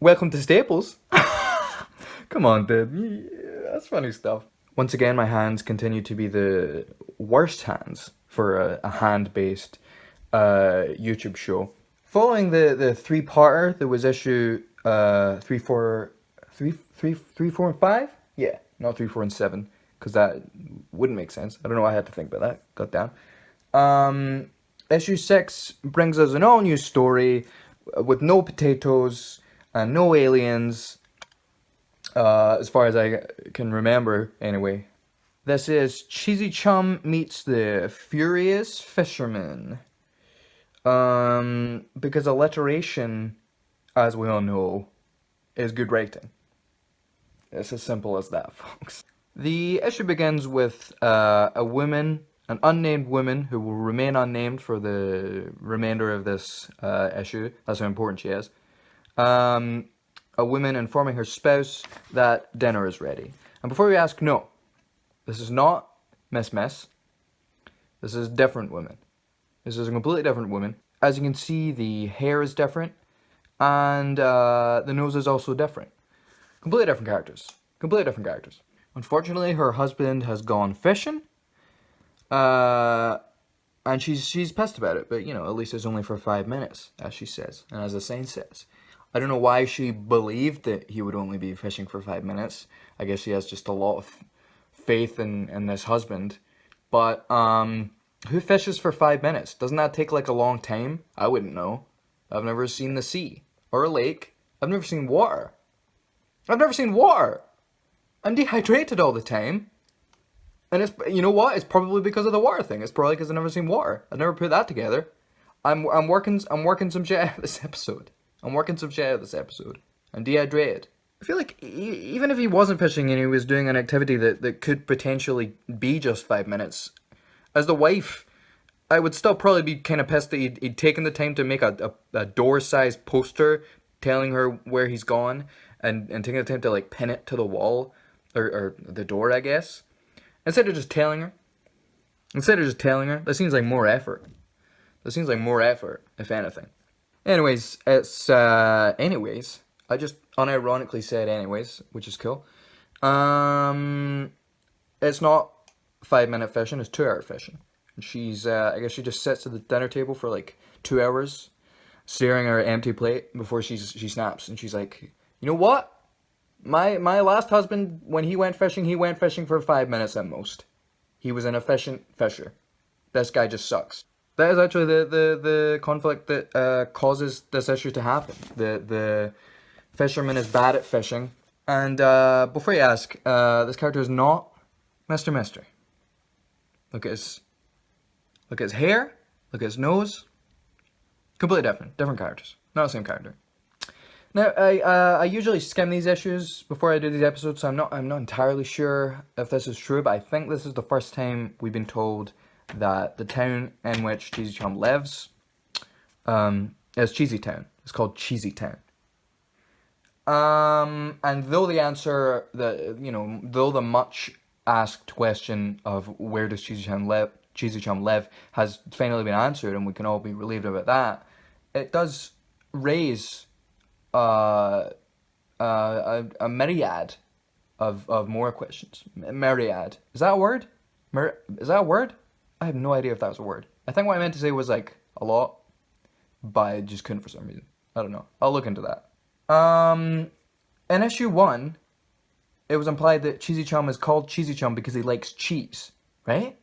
Welcome to Staples. Come on, dude. Yeah, that's funny stuff. Once again, my hands continue to be the worst hands for a hand-based YouTube show. Following the three-parter, there was issue three, four, three, four, and five. Yeah, not three, four, and seven, because that wouldn't make sense. I don't know why I had to think about that. Got down. Issue six brings us an all-new story with no potatoes and no aliens, as far as I can remember, anyway. This is Cheesy Chum meets the Furious Fisherman. Because alliteration, as we all know, is good writing. It's as simple as that, folks. The issue begins with a woman, an unnamed woman, who will remain unnamed for the remainder of this issue. That's how important she is. A woman informing her spouse that dinner is ready. And before you ask, no, this is not Miss Miss. This is a different woman. This is a completely different woman. As you can see, the hair is different, and the nose is also different. Completely different characters. Completely different characters. Unfortunately, her husband has gone fishing, and she's pissed about it. But you know, at least it's only for 5 minutes, as she says, and as the saying says. I don't know why she believed that he would only be fishing for 5 minutes. I guess she has just a lot of faith in this husband. But who fishes for 5 minutes? Doesn't that take like a long time? I wouldn't know. I've never seen the sea or a lake. I've never seen water. I've never seen water. I'm dehydrated all the time. And it's, you know what? It's probably because of the water thing. It's probably because I've never seen water. I've never put that together. I'm working some shit out of this episode. I'm dehydrated. I feel like even if he wasn't fishing and he was doing an activity that could potentially be just 5 minutes, as the wife, I would still probably be kind of pissed that he'd taken the time to make a door-sized poster telling her where he's gone, and taking the time to like pin it to the wall or the door, I guess. Instead of just telling her. That seems like more effort. If anything. Anyways, anyways. I just unironically said anyways, which is cool. It's not 5 minute fishing, it's 2 hour fishing. And she's, I guess she just sits at the dinner table for like 2 hours, staring at her empty plate before she snaps, and she's like, you know what? My last husband, when he went fishing for 5 minutes at most. He was an efficient fisher. This guy just sucks. That is actually the conflict that causes this issue to happen. The fisherman is bad at fishing. And before you ask, this character is not Mr. Mystery. Look at his hair. Look at his nose. Completely different characters. Not the same character. Now, I usually skim these issues before I do these episodes, so I'm not entirely sure if this is true, but I think this is the first time we've been told that the town in which Cheesy Chum lives is Cheesy Town. It's called Cheesy Town. And though the much asked question of where does Cheesy Chum live has finally been answered, and we can all be relieved about that, it does raise a myriad of more questions. Myriad. Is that a word? Is that a word? I have no idea if that's a word. I think what I meant to say was like a lot, but I just couldn't for some reason. I don't know. I'll look into that. In issue 1, it was implied that Cheesy Chum is called Cheesy Chum because he likes cheese, right?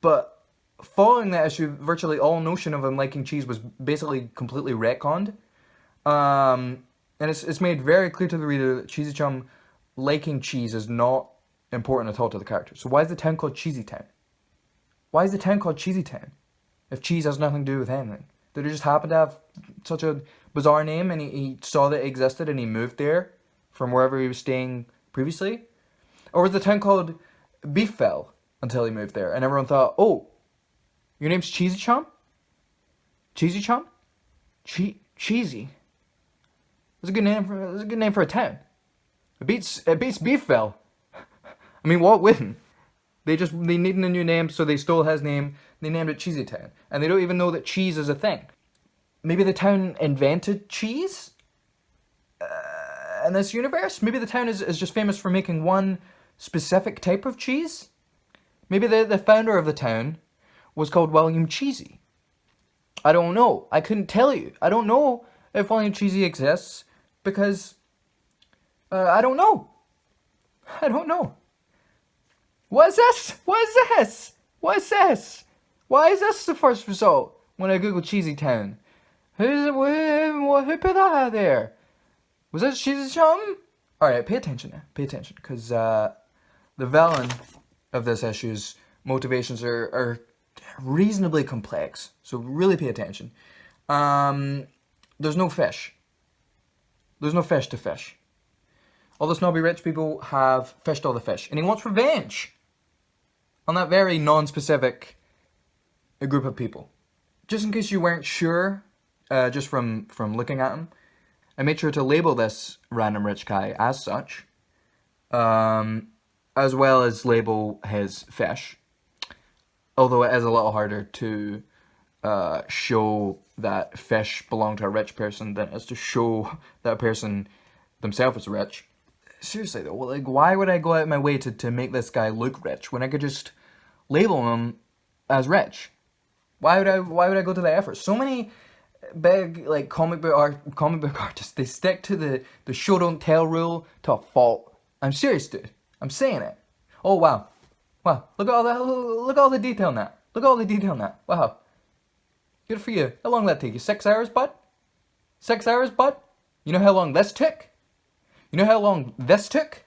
But following that issue, virtually all notion of him liking cheese was basically completely retconned. And it's made very clear to the reader that Cheesy Chum liking cheese is not important at all to the character. So why is the town called Cheesy Town? Why is the town called Cheesy Town if cheese has nothing to do with anything? Did it just happen to have such a bizarre name and he saw that it existed and he moved there from wherever he was staying previously? Or was the town called Beefville until he moved there and everyone thought, oh, your name's Cheesy Chum? Cheesy Chum? Cheesy. That's a good name for a town. It beats Beefville. I mean, what wouldn't? They needed a new name, so they stole his name. They named it Cheesy Town, and they don't even know that cheese is a thing. Maybe the town invented cheese. in this universe? Maybe the town is just famous for making one specific type of cheese? Maybe the founder of the town was called William Cheesy. I don't know. I couldn't tell you. I don't know if William Cheesy exists because I don't know. I don't know. What is this? What is this? What is this? Why is this the first result when I Google Cheesy Town? Who put that out there? Was this Cheesy Chum? Alright, pay attention now. Pay attention. Because the villain of this issue's motivations are reasonably complex. So really pay attention. There's no fish. There's no fish to fish. All the snobby rich people have fished all the fish. And he wants revenge on that very non-specific group of people. Just in case you weren't sure, just from looking at him, I made sure to label this random rich guy as such, as well as label his fish. Although it is a little harder to show that fish belong to a rich person than it is to show that person themselves is rich. Seriously though, like, why would I go out of my way to make this guy look rich when I could just label him as rich? Why would I go to the effort? So many big like comic book artists, they stick to the show don't tell rule to a fault. I'm serious, dude. I'm saying it. Oh wow, look at all that. Look at all the detail in that. Look at all the detail in that. Wow, good for you. How long did that take you? 6 hours, bud? 6 hours, bud? You know how long this took? You know how long this took?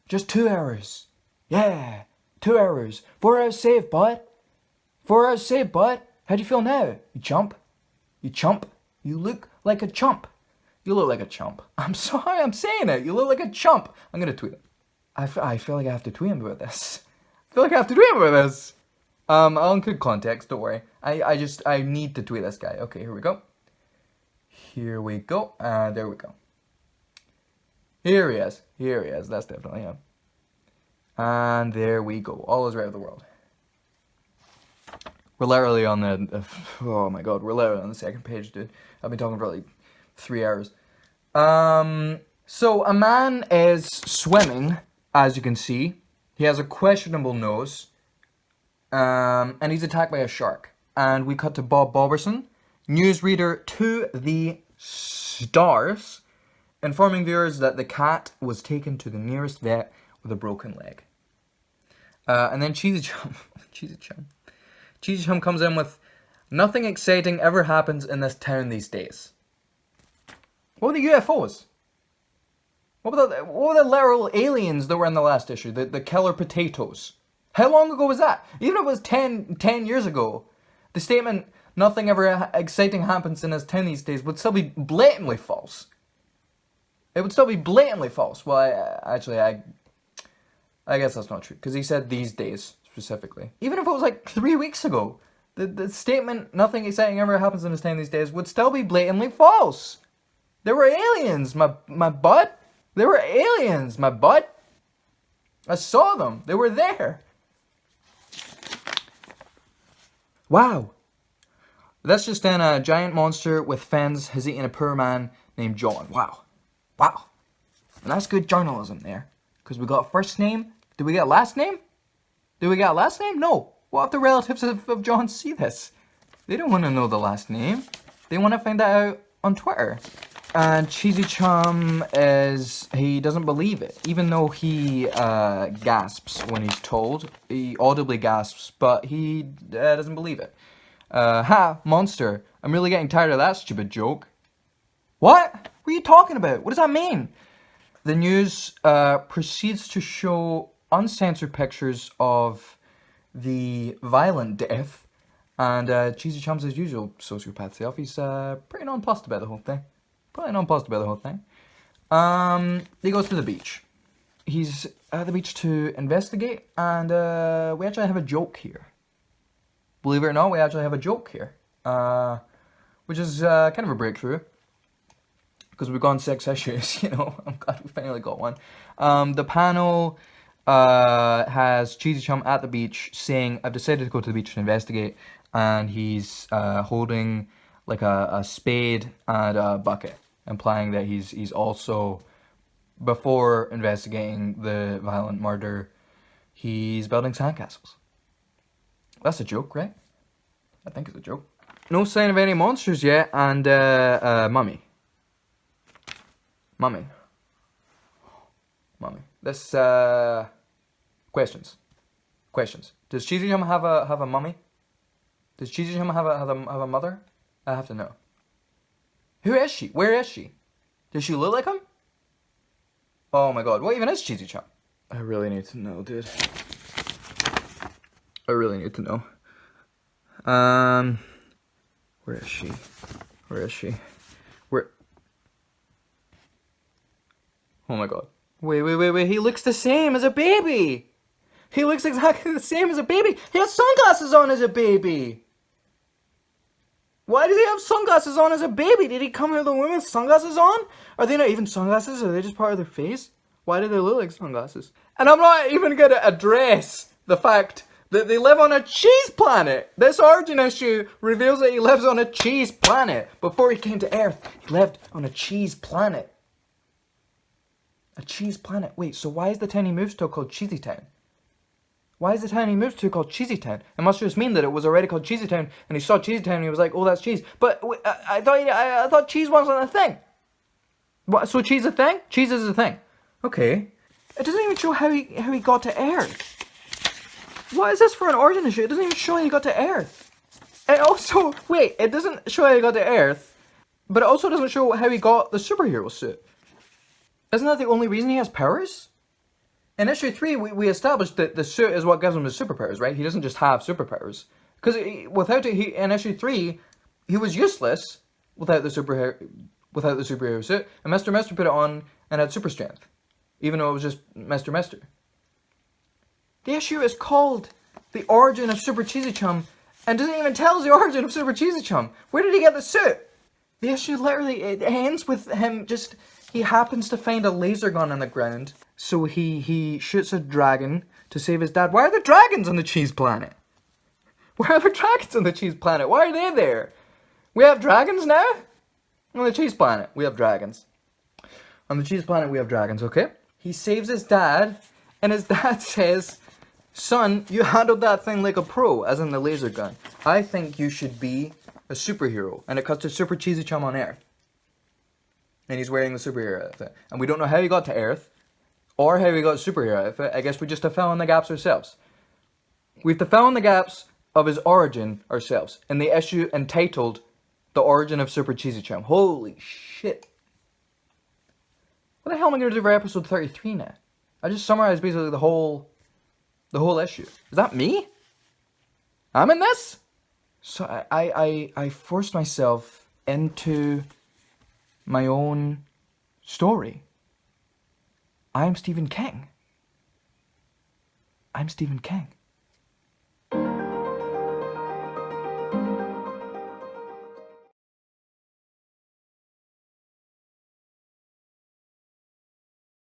Just 2 hours. Yeah, 2 hours. 4 hours saved, bud. 4 hours saved, bud. How do you feel now? You chump? You chump? You look like a chump. You look like a chump. I'm sorry, I'm saying it. You look like a chump. I'm gonna tweet him. I feel like I have to tweet him about this. I'll include context, don't worry. I need to tweet this guy. Okay, here we go. There we go. Here he is. That's definitely him. And there we go. All is right with the world. We're literally on oh my god, we're literally on the second page, dude. I've been talking for like 3 hours. So a man is swimming, as you can see. He has a questionable nose. And he's attacked by a shark. And we cut to Bob Boberson, newsreader to the stars, informing viewers that the cat was taken to the nearest vet with a broken leg. And then Cheesy Chum comes in with, nothing exciting ever happens in this town these days. What were the UFOs? What were the literal aliens that were in the last issue? The killer potatoes. How long ago was that? Even if it was 10 years ago, the statement, nothing ever exciting happens in this town these days, would still be blatantly false. It would still be blatantly false. Well, I guess that's not true, because he said these days, specifically. Even if it was like 3 weeks ago, the statement, nothing exciting ever happens in this town these days, would still be blatantly false. There were aliens, my bud. There were aliens, my bud. I saw them. They were there. Wow. That's just in a giant monster with fins has eaten a poor man named John. Wow. And that's good journalism there. Because we got a first name. Did we get a last name? No. What if the relatives of John see this? They don't want to know the last name. They want to find that out on Twitter. And Cheesy Chum he doesn't believe it. Even though he gasps when he's told. He audibly gasps, but he doesn't believe it. Monster. I'm really getting tired of that stupid joke. What? What are you talking about? What does that mean? The news proceeds to show uncensored pictures of the violent death. And Cheesy Chum's, as usual, sociopath self, he's pretty nonplussed about the whole thing. He goes to the beach. He's at the beach to investigate, and we actually have a joke here. Believe it or not, we actually have a joke here. Which is kind of a breakthrough. Because we've gone 6 issues, I'm glad we finally got one. The panel has Cheesy Chum at the beach saying, I've decided to go to the beach to investigate. And he's holding like a spade and a bucket. implying that he's also, before investigating the violent murder, he's building sandcastles. That's a joke, right? I think it's a joke. No sign of any monsters yet, and mummy. Mummy. This questions. Does Cheesy Chum have a mummy? Does Cheesy Chum have a mother? I have to know. Who is she? Where is she? Does she look like him? Oh my god, what even is Cheesy Chum? I really need to know, dude. I really need to know. Where is she? Where? Oh my god. Wait. He looks the same as a baby. He looks exactly the same as a baby. He has sunglasses on as a baby. Why does he have sunglasses on as a baby? Did he come here with a woman with sunglasses on? Are they not even sunglasses? Are they just part of their face? Why do they look like sunglasses? And I'm not even going to address the fact that they live on a cheese planet. This origin issue reveals that he lives on a cheese planet. Before he came to Earth, he lived on a cheese planet. A cheese planet. Wait, so why is the town he moves to called Cheesy Town? Why is the town he moved to called Cheesy Town? It must just mean that it was already called Cheesy Town, and he saw Cheesy Town and he was like, oh, that's cheese. But I thought cheese wasn't a thing. What, so cheese is a thing? Cheese is a thing. Okay. It doesn't even show how he got to Earth. What is this for an origin issue? It doesn't even show how he got to Earth. It also, wait, it doesn't show how he got to Earth, but it also doesn't show how he got the superhero suit. Isn't that the only reason he has powers? In issue 3, we established that the suit is what gives him his superpowers, right? He doesn't just have superpowers. Because without it, in issue 3, he was useless without the superhero suit, and Mr. Mister put it on and had super strength, even though it was just Mr. Mister. The issue is called The Origin of Super Cheesy Chum, and doesn't even tell us the origin of Super Cheesy Chum. Where did he get the suit? The issue literally, it ends with him just, he happens to find a laser gun on the ground, so he shoots a dragon to save his dad. Why are there dragons on the cheese planet? Why are there dragons on the cheese planet? Why are they there? We have dragons now? On the cheese planet, we have dragons. On the cheese planet, we have dragons, okay? He saves his dad, and his dad says, son, you handled that thing like a pro, as in the laser gun. I think you should be a superhero. And it cuts to Super Cheesy Chum on Earth. And he's wearing the superhero outfit. And we don't know how he got to Earth, or how he got a superhero outfit. I guess we just have to fill in the gaps ourselves. We have to fill in the gaps of his origin ourselves. In the issue entitled, The Origin of Super Cheesy Chum. Holy shit. What the hell am I going to do for episode 33 now? I just summarized basically the whole issue. Is that me? I'm in this? So I forced myself into my own story. I'm Stephen King.